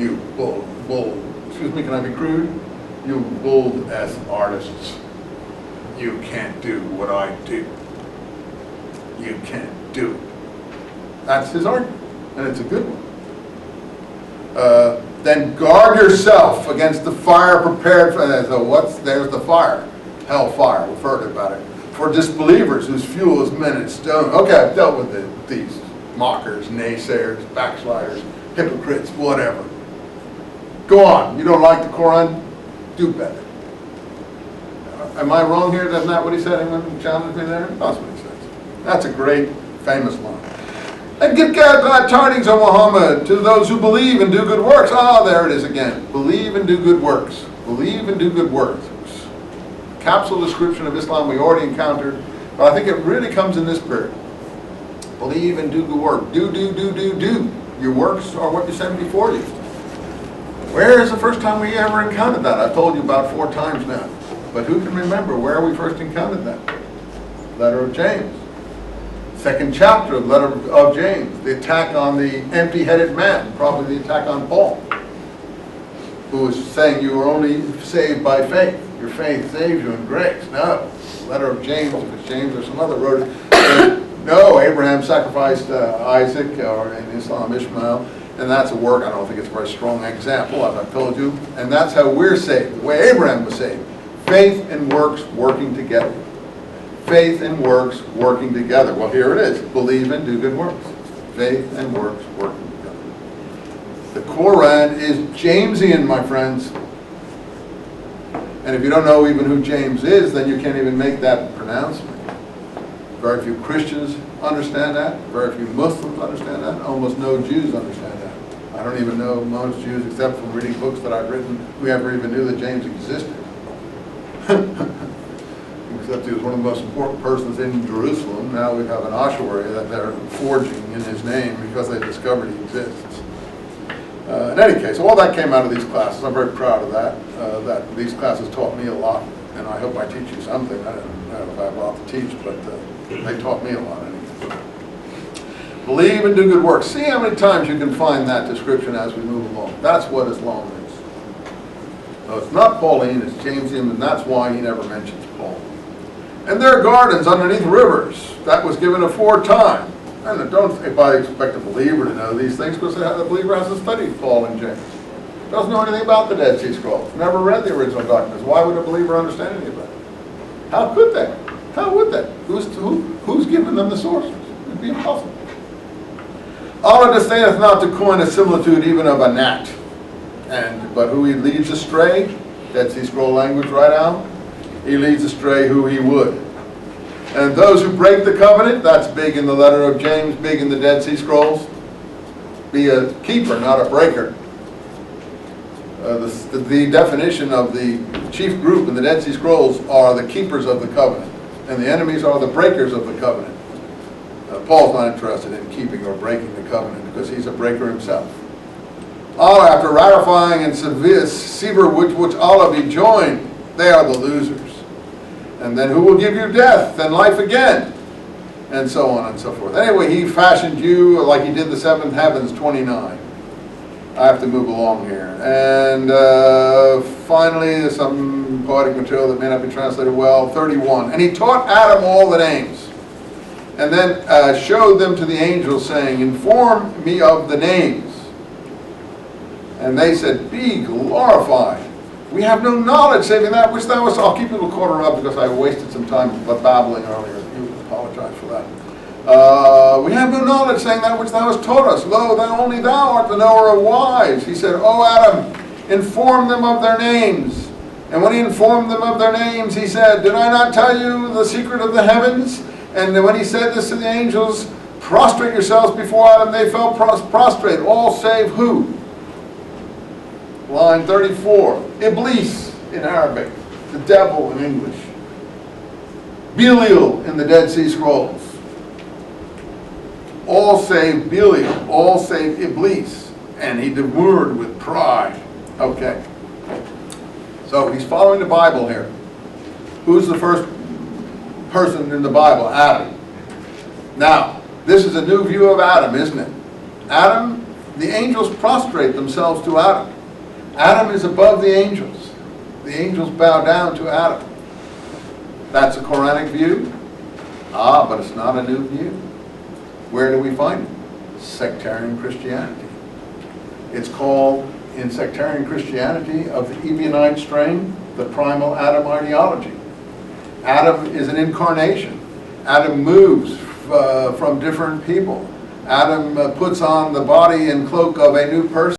You excuse me, can I be crude? You bold-ass artists. You can't do what I do. You can't do it. That's his argument, and it's a good one. Then guard yourself against the fire prepared for that. So there's the fire. Hellfire, we've heard about it. For disbelievers whose fuel is men and stone. Okay, I've dealt with these mockers, naysayers, backsliders, hypocrites, whatever. Go on, you don't like the Quran? Do better. Am I wrong here? Isn't that what he said? Anyone challenge me there? That's what he says. That's a great, famous line. And give glad tidings, O Muhammad, to those who believe and do good works. Ah, there it is again. Believe and do good works. Believe and do good works. Capsule description of Islam we already encountered, but I think it really comes in this period. Believe and do good work. Do. Your works are what you send before you. Where is the first time we ever encountered that? I've told you about 4 times now. But who can remember where we first encountered that? Letter of James. 2nd chapter of Letter of James. The attack on the empty-headed man, probably the attack on Paul, who was saying you were only saved by faith. Your faith saves you in grace. No. Letter of James, because James or some other wrote it. No, Abraham sacrificed Isaac, or in Islam, Ishmael, and that's a work. I don't think it's a very strong example, as I've told you. And that's how we're saved, the way Abraham was saved. Faith and works working together. Faith and works working together. Well, here it is. Believe and do good works. Faith and works working together. The Quran is Jamesian, my friends. And if you don't know even who James is, then you can't even make that pronouncement. Very few Christians understand that. Very few Muslims understand that. Almost no Jews understand that. I don't even know most Jews, except from reading books that I've written, who ever even knew that James existed. Except he was one of the most important persons in Jerusalem. Now we have an ossuary that they're forging in his name because they discovered he exists. In any case, all that came out of these classes. I'm very proud of that. That these classes taught me a lot, and I hope I teach you something. I don't know if I have a lot to teach, but they taught me a lot anyway. Believe and do good work. See how many times you can find that description as we move along. That's what Islam is. So it's not Pauline, it's Jamesian, and that's why he never mentions Paul. And there are gardens underneath rivers. That was given aforetime. And don't anybody expect a believer to know these things, because the believer hasn't studied Paul and James. Doesn't know anything about the Dead Sea Scrolls. Never read the original documents. Why would a believer understand any of that? How could they? How would they? Who's given them the sources? It'd be impossible. Allah disdaineth not to coin a similitude even of a gnat. But who he leads astray, Dead Sea Scroll language right out, he leads astray who he would. And those who break the covenant, that's big in the letter of James, big in the Dead Sea Scrolls. Be a keeper, not a breaker. The definition of the chief group in the Dead Sea Scrolls are the keepers of the covenant, and the enemies are the breakers of the covenant. Paul's not interested in keeping or breaking the covenant because he's a breaker himself. Allah, after ratifying and sever which Allah be joined, they are the losers. And then who will give you death and life again? And so on and so forth. Anyway, he fashioned you like he did the seventh heavens, 29. I have to move along here. And finally, there's some poetic material that may not be translated well, 31. And he taught Adam all the names. And then showed them to the angels, saying, inform me of the names. And they said, be glorified. We have no knowledge saving that which thou hast. I'll keep you a quarter up because I wasted some time babbling earlier. You apologize for that. We have no knowledge saying that which thou hast taught us. Lo, only thou art the knower of wise. He said, O Adam, inform them of their names. And when he informed them of their names, he said, did I not tell you the secret of the heavens? And when he said this to the angels, prostrate yourselves before Adam, they fell prostrate, all save who? Line 34, Iblis in Arabic, the devil in English. Belial in the Dead Sea Scrolls. All save Belial, all save Iblis. And he demurred with pride. Okay. So he's following the Bible here. Who's the first person in the Bible? Adam. Now, this is a new view of Adam, isn't it? Adam The angels prostrate themselves to Adam. Adam is above the angels. The angels bow down to Adam. That's a Quranic view? Ah, but it's not a new view. Where do we find it? Sectarian Christianity. It's called, in sectarian Christianity of the Ebionite strain, the primal Adam ideology. Adam is an incarnation. Adam moves from different people. Adam puts on the body and cloak of a new person.